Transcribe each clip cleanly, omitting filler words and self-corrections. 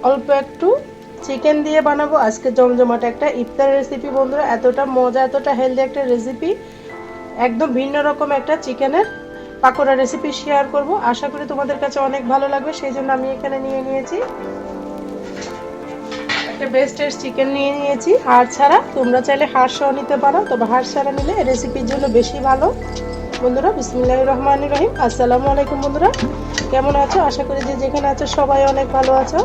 অল্প একটু চিকেন দিয়ে বানাবো আজকে জমজমাট একটা ইফতার রেসিপি বন্ধুরা। এতটা মজা, এতটা হেলদি একটা রেসিপি, একদম ভিন্ন রকম একটা চিকেনের পাকোড়া রেসিপি শেয়ার করব। আশা করি তোমাদের কাছে অনেক ভালো লাগবে, সেই জন্য আমি এখানে নিয়ে নিয়েছি একটা বেস্টের চিকেন নিয়ে নিয়েছি হাড় ছাড়া। তোমরা চাইলে হাড় সহ নিতে পারো, তবে হাড় ছাড়া নিলে এই রেসিপির জন্য বেশি ভালো। বন্ধুরা বিসমিল্লাহির রহমানির রহিম। আসসালামু আলাইকুম বন্ধুরা, কেমন আছো? আশা করি যে যেখানে আছো সবাই অনেক ভালো আছো।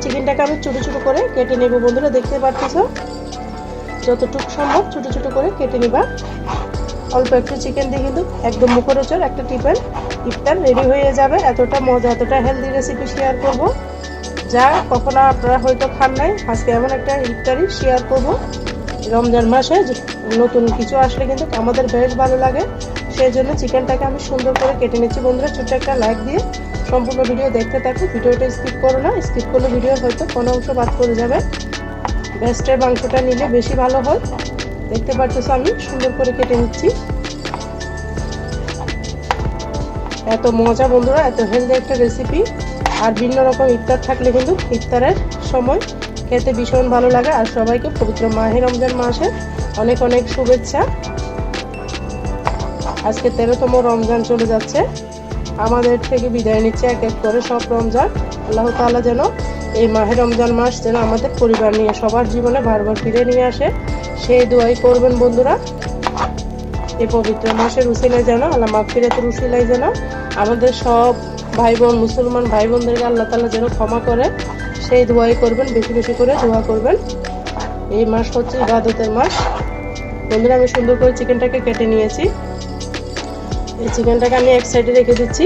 চিকেনটাকে আমি ছোটো ছোটো করে কেটে নেব বন্ধুরা, দেখতে পাচ্ছ যতটুকু সম্ভব ছোটো ছোটো করে কেটে নিবা। অল্প একটু চিকেন দিয়ে কিন্তু একদম মুখরোচক একটা ইফতার রেডি হয়ে যাবে। এতটা মজা, এতটা হেলদি রেসিপি শেয়ার করব যা কখনো আপনারা হয়তো খান নাই। আজকে এমন একটা ইফতারি শেয়ার করব। রমজান মাসে নতুন কিছু আসলে কিন্তু আমাদের বেশ ভালো লাগে, সেই জন্য চিকেনটাকে আমি সুন্দর করে কেটে নিচ্ছি বন্ধুরা। ছোট্ট একটা লাইক দিয়ে সম্পূর্ণ ভিডিও দেখতে থাকো, ভিডিওটা স্কিপ করো না, স্কিপ করলে ভিডিও হয়তো কোনো অংশ বাদ করে যাবে। বেস্টের মাংসটা নিলে বেশি ভালো হয়। দেখতে পাচ্ছ আমি সুন্দর করে কেটে নিচ্ছি। এত মজা বন্ধুরা, এত হেলদি একটা রেসিপি, আর ভিন্ন রকম ইফতার থাকলে কিন্তু ইফতারের সময় খেতে ভীষণ ভালো লাগে। আর সবাইকে পবিত্র মাহে রমজান মাসে অনেক অনেক শুভেচ্ছা। আজকে 13তম রমজান চলে যাচ্ছে, আমাদের থেকে বিদায় নিচ্ছে এক এক করে সব রমজান। আল্লাহ তাআলা যেন এই মাহে রমজান মাস যেন আমাদের পরিবার নিয়ে সবার জীবনে বারবার ফিরে নিয়ে আসে, সেই দোয়াই করবেন বন্ধুরা। এই পবিত্র মাসের উসিলায় যেন আল্লাহ মাগফিরাতের উসিলায় যেন আমাদের সব ভাই বোন মুসলমান ভাই বোনদেরকে আল্লাহ তাআলা যেন ক্ষমা করে, সেই দোয়াই করবেন, বেশি বেশি করে দোয়া করবেন। এই মাস হচ্ছে ইবাদতের মাস বন্ধুরা। আমি সুন্দর করে চিকেনটাকে কেটে নিয়েছি। এই চিকেনটাকে আমি এক সাইডে রেখে দিচ্ছি।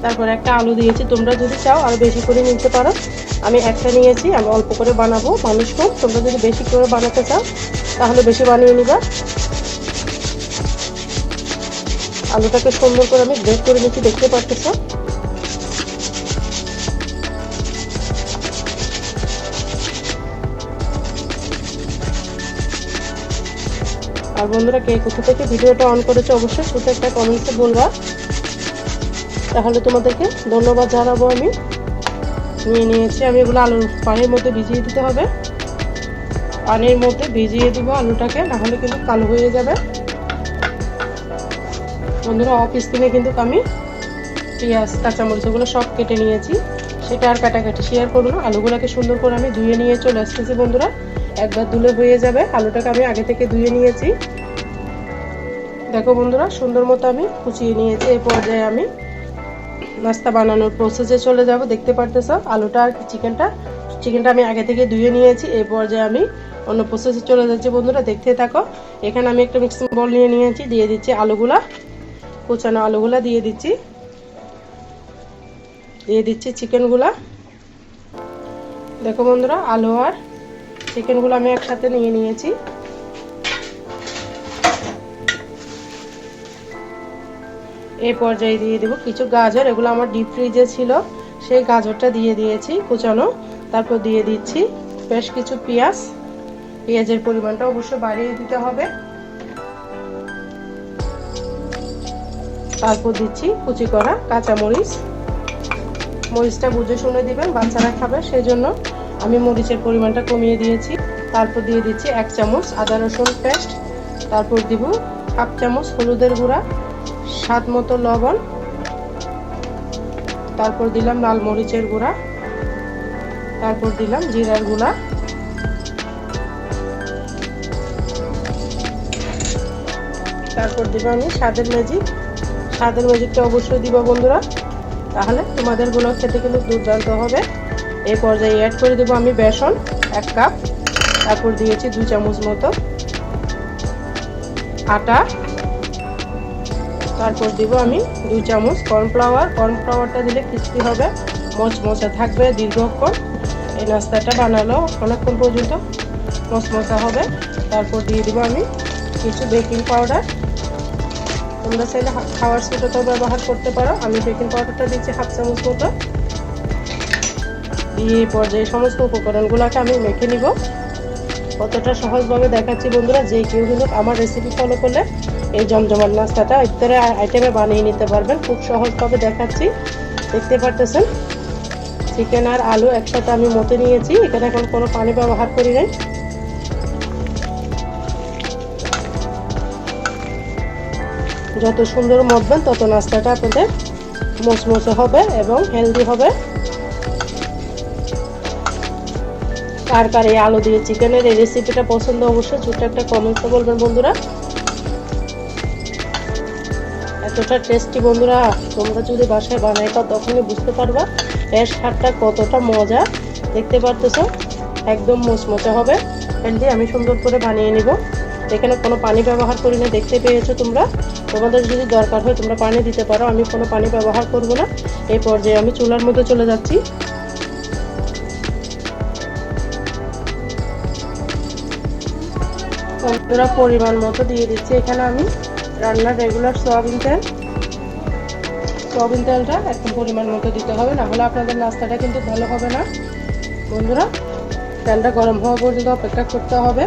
তারপর একটা আলু দিয়েছি, তোমরা যদি চাও আরো বেশি করে নিতে পারো। আমি একটা নিয়েছি, আমি অল্প করে বানাবো, মানুষ কম। তোমরা যদি বেশি করে বানাতে চাও তাহলে বেশি বানিয়ে নিবা। আলুটাকে সুন্দর করে আমি গ্রেট করে নিচ্ছি, দেখতে পাচ্ছ। আর বন্ধুরা কে কোথা থেকে ভিডিওটা অন করেছে অবশ্যই ছোট একটা কমেন্টসে বলবা, তাহলে তোমাদেরকে ধন্যবাদ জানাবো। আমি নিয়ে নিয়েছি, আমি এগুলো আলুর পানির মধ্যে ভিজিয়ে দিতে হবে। পানির মধ্যে ভিজিয়ে দিব আলুটাকে, নাহলে কিন্তু কালো হয়ে যাবে বন্ধুরা। অফ স্ক্রিনে কিন্তু আমি পেঁয়াজ কাঁচামরিচ ওগুলো সব কেটে নিয়েছি, সেটা আর কাটাকাটি শেয়ার করবো না। আলুগুলোকে সুন্দর করে আমি ধুয়ে নিয়ে চলে আসতেছি বন্ধুরা, একবার ধুলে হয়ে যাবে। আলুটাকে আমি আগে থেকে ধুয়ে নিয়েছি, দেখো বন্ধুরা সুন্দর মতো আমি কুচিয়ে নিয়েছি। এই পর্যায়ে আমি নাস্তা বানানোর প্রসেসে চলে যাব। দেখতে পারতেছ আলুটা আর চিকেনটা আমি আগে থেকে ধুয়ে নিয়েছি। এই পর্যায়ে আমি অন্য প্রসেসে চলে যাচ্ছি বন্ধুরা, দেখতে থাকো। এখানে আমি একটা মিক্সিং বোল নিয়ে নিয়েছি, দিয়ে দিচ্ছি আলুগুলা, কুচানো আলুগুলা দিয়ে দিচ্ছি, চিকেনগুলা। দেখো বন্ধুরা আলু আর চিকেনগুলো আমি একসাথে নিয়ে নিয়েছি। এই পর্যায়ে দিয়ে দেব কিছু গাজর, এগুলো আমার ডিপ ফ্রিজে ছিল, সেই গাজরটা দিয়ে দিয়েছি কুচানো। তারপর দিয়ে দিচ্ছি বেশ কিছু পেঁয়াজ, পেঁয়াজের পরিমাণটা অবশ্যই বাড়িয়ে দিতে হবে। তারপর দিচ্ছি কুচি করা কাঁচামরিচ, মরিচটা বুঝে শুনে দিবেন, বাচ্চারা খাবে সেই জন্য আমি মরিচের পরিমাণটা কমিয়ে দিয়েছি। তারপর দিয়ে দিচ্ছি 1 চামচ আদা রসুন পেস্ট, তারপর দিব হাফ চামচ হলুদের গুঁড়া, স্বাদ মতো লবণ, তারপর দিলাম লাল মরিচের গুঁড়া, তারপর দিলাম জিরার গুঁড়া, তারপর দিব আমি স্বাদের ম্যাজিকটা অবশ্যই দিব বন্ধুরা, তাহলে তোমাদের গুলো খেতে কিন্তু দুর্দান্ত হবে। এই পর্যায়ে অ্যাড করে দেবো আমি বেসন 1 কাপ, তারপর দিয়েছি 2 চামচ মতো আটা, তারপর দিব আমি 2 চামচ কর্নফ্লাওয়ারটা দিলে ক্রিস্পি হবে, মচমচা থাকবে দীর্ঘক্ষণ। এই নাস্তাটা বানালো অনেকক্ষণ পর্যন্ত মচমচা হবে। তারপর দিয়ে দিব আমি কিছু বেকিং পাউডার, তোমরা চাইলে খাওয়ার সোডাটাও ব্যবহার করতে পারো। আমি বেকিং পাউডারটা দিচ্ছি হাফ চামচ মতো। দিয়ে এই পর্যায়ে সমস্ত উপকরণগুলোকে আমি মেখে নিব। কতটা সহজভাবে দেখাচ্ছি বন্ধুরা, যে কেউ কিন্তু আমার রেসিপি ফলো করলে এই জমজমাট নাস্তাটা ইফতারের আইটেমে বানিয়ে নিতে পারবেন। খুব সহজভাবে দেখাচ্ছি। দেখতে পারতেছেন চিকেন আর আলু একসাথে আমি মতে নিয়েছি। এখানে এখন কোনো পানি ব্যবহার করি নাই। যত সুন্দর মতবেন তত নাস্তাটা আপনাদের মচমচে হবে এবং হেলদি হবে। কার কার এই আলু দিয়ে চিকেনের এই রেসিপিটা পছন্দ অবশ্যই ছোট্ট একটা কমেন্টসে বলবেন বন্ধুরা। এতটা টেস্টি বন্ধুরা, তোমরা যদি বাসায় বানাই পাও তখনই বুঝতে পারবা এর স্বাদটা কতটা মজা। দেখতে পারতেছো একদম মচমচে হবে, হেলদি। আমি সুন্দর করে বানিয়ে নিব। এখানে কোনো পানি ব্যবহার করি না, দেখতে পেয়েছো তোমরা। তোমাদের যদি দরকার হয় তোমরা পানি দিতে পারো, আমি কোনো পানি ব্যবহার করব না। এই পর্যায়ে আমি চুলার মধ্যে চলে যাচ্ছি। বন্ধুরা পরিমাণ মতো দিয়ে দিচ্ছি এখানে আমি রান্নার রেগুলার সয়াবিন তেল। সয়াবিন তেলটা একদম পরিমাণ মতো দিতে হবে, না হলে আপনাদের নাস্তাটা কিন্তু ভালো হবে না। বন্ধুরা তেলটা গরম হওয়া পর্যন্ত অপেক্ষা করতে হবে।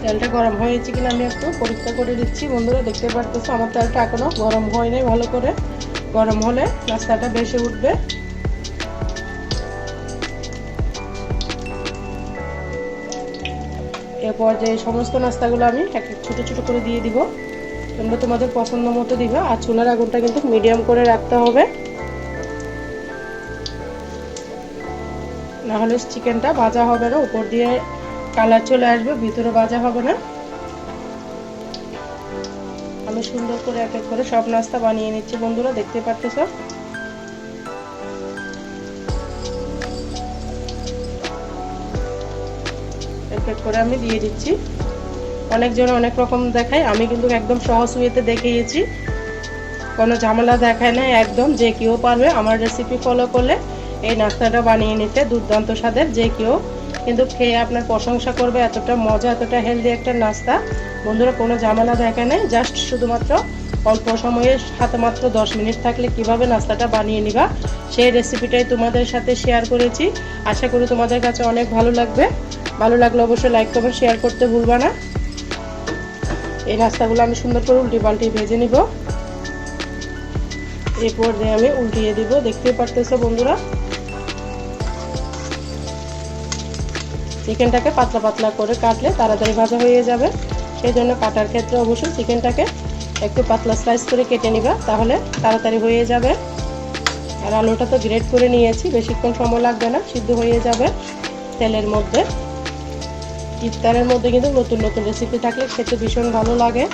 তেলটা গরম হয়েছে কিনা আমি একটু পরীক্ষা করে দিচ্ছি। বন্ধুরা দেখতে পারতেছো আমার তেলটা এখনো গরম হয় নাই ভালো করে। গরম হলে নাস্তাটা বেশি উঠবে। এরপর যে সমস্ত নাস্তাগুলো আমি ছোট ছোট করে দিয়ে দিব। তোমরা তোমাদের পছন্দ মতো দিবে। আর চুলার আগুনটা কিন্তু মিডিয়াম করে রাখতে হবে, না হলে চিকেনটা ভাজা হবে না, উপর দিয়ে কালার চলে আসবে, ভিতরে ভাজা হবে না। আমি সুন্দর করে এক এক করে সব নাস্তা বানিয়ে নিচ্ছি বন্ধুরা, দেখতে পারতেছো। এক এক করে আমি দিয়ে দিচ্ছি। অনেকজন অনেক রকম দেখায়, আমি কিন্তু একদম সহজ ওয়েতে দেখিয়েছি, কোনো ঝামেলা দেখায় না। একদম যে কেউ পারবে আমার রেসিপি ফলো করলে এই নাস্তাটা বানিয়ে নিতে। দুর্দান্ত স্বাদের, যে কেউ কিন্তু খেয়ে আপনার প্রশংসা করবে। এতটা মজা, এতটা হেলদি একটা নাস্তা বন্ধুরা, কোনো ঝামেলা দেখায় নাই। জাস্ট শুধুমাত্র অল্প সময়ে হাতে মাত্র 10 মিনিট থাকলে কিভাবে নাস্তাটা বানিয়ে নিবা সেই রেসিপিটাই তোমাদের সাথে শেয়ার করেছি। আশা করি তোমাদের কাছে অনেক ভালো লাগবে। ভালো লাগলে অবশ্যই লাইক কমেন্ট শেয়ার করতে ভুলবা না। এই নাস্তাগুলো আমি সুন্দর করে উল্টি পাল্টি ভেজে নিব। এরপর দিয়ে আমি উল্টিয়ে দিব। দেখতে পারতেছো বন্ধুরা চিকেনটাকে পাতলা পাতলা করে কাটলে তাড়াতাড়ি ভাজা হয়ে যাবে। সেই জন্য কাটার ক্ষেত্রে অবশ্যই চিকেনটাকে একটু পাতলা স্লাইস করে কেটে নিবা, তাহলে তাড়াতাড়ি হয়ে যাবে। আর আলুটা তো গ্রেট করে নিয়েছি, বেশিক্ষণ সময় লাগবে না, সিদ্ধ হয়ে যাবে তেলের মধ্যে। ইফতারের মধ্যে কিন্তু নতুন নতুন রেসিপি থাকলে খেতে ভীষণ ভালো লাগে।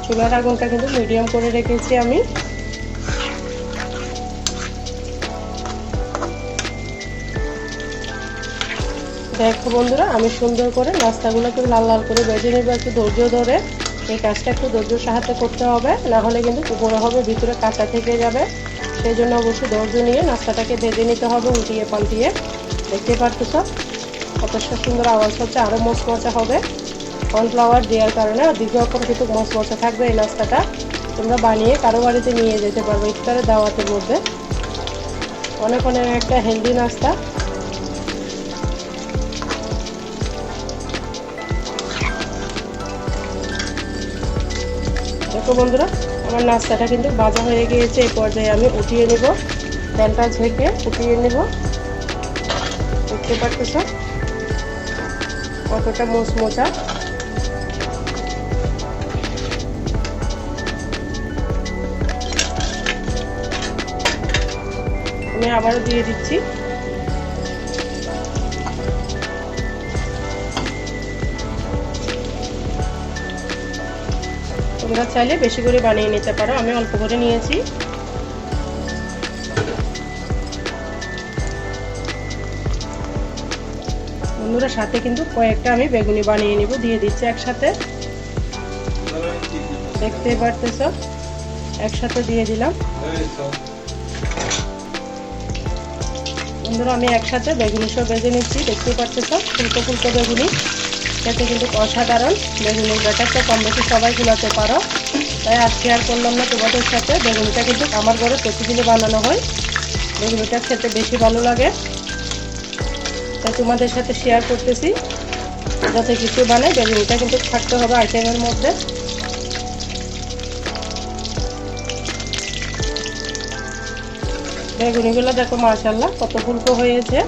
চুলার আগুনটা কিন্তু মিডিয়াম করে রেখেছি আমি। দেখো বন্ধুরা আমি সুন্দর করে নাস্তাগুলো একটু লাল লাল করে ভেজে নেবো, একটু ধৈর্য ধরে। এই কাজটা একটু ধৈর্যের সাহায্যে করতে হবে, না হলে কিন্তু উপরে হবে, ভিতরে কাঁচা থেকে যাবে। সেই জন্য অবশ্যই ধৈর্য নিয়ে নাস্তাটাকে ভেজে নিতে হবে উল্টিয়ে পাল্টিয়ে। দেখতে পারতেছো কত সুন্দর আওয়াজ হচ্ছে, আরও মচমচা হবে কর্নফ্লাওয়ার দেওয়ার কারণে। আর দীর্ঘক্ষণ কিন্তু মচমচা থাকবে এই নাস্তাটা। তোমরা বানিয়ে কারো বাড়িতে নিয়ে যেতে পারবে ইফতারের দাওয়াতের মধ্যে। অনেক অনেক একটা হেলদি নাস্তা। দেখো বন্ধুরা আমার নাস্তাটা কিন্তু ভাজা হয়ে গিয়েছে। এই পর্যায়ে আমি উঠিয়ে নিব, তেলটা ঝেঁকে উঠিয়ে নিব। দেখতে পারতেছো কতটা মোচমোচা। আমি আবারও দিয়ে দিচ্ছি। তোমরা চাইলে বেশি করে বানিয়ে নিতে পারো, আমি অল্প করে নিয়েছি। বন্ধুরা সাথে কিন্তু কয়েকটা আমি বেগুনি বানিয়ে নিব, দিয়ে দিচ্ছি একসাথে। দেখতে পারতেছ একসাথে দিয়ে দিলাম। বন্ধুরা আমি একসাথে বেগুনি সব ভেজে নিচ্ছি। দেখতে পারতেছ ফুলকো ফুলকো বেগুনি, খেতে কিন্তু অসাধারণ। বেগুনির ব্যাটারটা কম বেশি সবাই গুলাতে পারো, তাই আর শেয়ার করলাম না তোমাদের সাথে। বেগুনিটা কিন্তু আমার ঘরে প্রতিদিনই বানানো হয়, বেগুনিটা খেতে বেশি ভালো লাগে, তাই তোমাদের সাথে শেয়ার করতেছি। যাতে কিছু বানাই বেগুনিটা কিন্তু থাকতে হবে আইটেমের মধ্যে। বেগুনিগুলো দেখো মাশাআল্লাহ কত ফুলকো হয়েছে।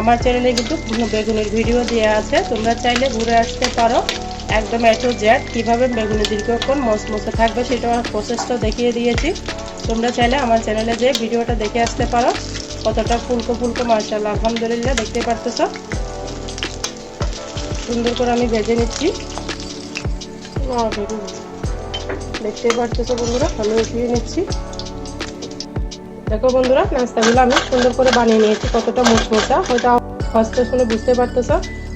আমার চ্যানেলে কিন্তু বেগুনের ভিডিও দেওয়া আছে, তোমরা চাইলে ঘুরে আসতে পারো। একদম A to Z কীভাবে বেগুনি দীর্ঘক্ষণ মচমচে থাকবে সেটা প্রসেসটা দেখিয়ে দিয়েছি। তোমরা চাইলে আমার চ্যানেলে যে ভিডিওটা দেখে আসতে পারো। কতটা ফুলকো ফুলকো মাশাআল্লাহ, আলহামদুলিল্লাহ। দেখতে পারতেছ সুন্দর করে আমি ভেজে নিচ্ছি। দেখতে পারতেছ বন্ধুরা, আমি উঠিয়ে নিচ্ছি। দেখো বন্ধুরা, নাস্তাগুলো আমি সুন্দর করে বানিয়ে নিয়েছি। কতটা মুচমুচা, হয়তো ফার্স্টে শুনে বুঝতে পারতেছ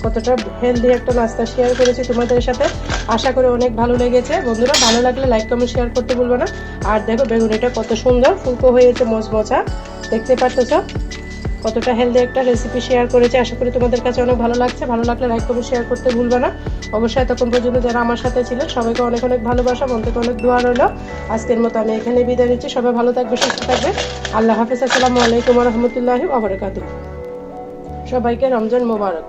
কতটা হেলদি একটা নাস্তা শেয়ার করেছি তোমাদের সাথে। আশা করি অনেক ভালো লেগেছে বন্ধুরা। ভালো লাগলে লাইক কমেন্ট শেয়ার করতে ভুলবে না। আর দেখো বেগুনিটা কত সুন্দর ফুলকো হয়েছে, মচমচা। দেখতে পারতেছ কতটা হেলদি একটা রেসিপি শেয়ার করেছি। আশা করি তোমাদের কাছে অনেক ভালো লাগছে। ভালো লাগলে লাইক কমেন্ট শেয়ার করতে ভুলবে না অবশ্যই। তখন পর্যন্ত যারা আমার সাথে ছিলেন সবাইকে অনেক অনেক ভালোবাসা, মন থেকে অনেক দোয়া রইল। আজকের মতো আমি এখানে বিদায় নিচ্ছি। সবাই ভালো থাকবে, সুস্থ থাকবে। আল্লাহ হাফিজ। আসসালামু আলাইকুম ওয়া রাহমাতুল্লাহি ওয়া বারাকাতুহু। সবাইকে রমজান মোবারক।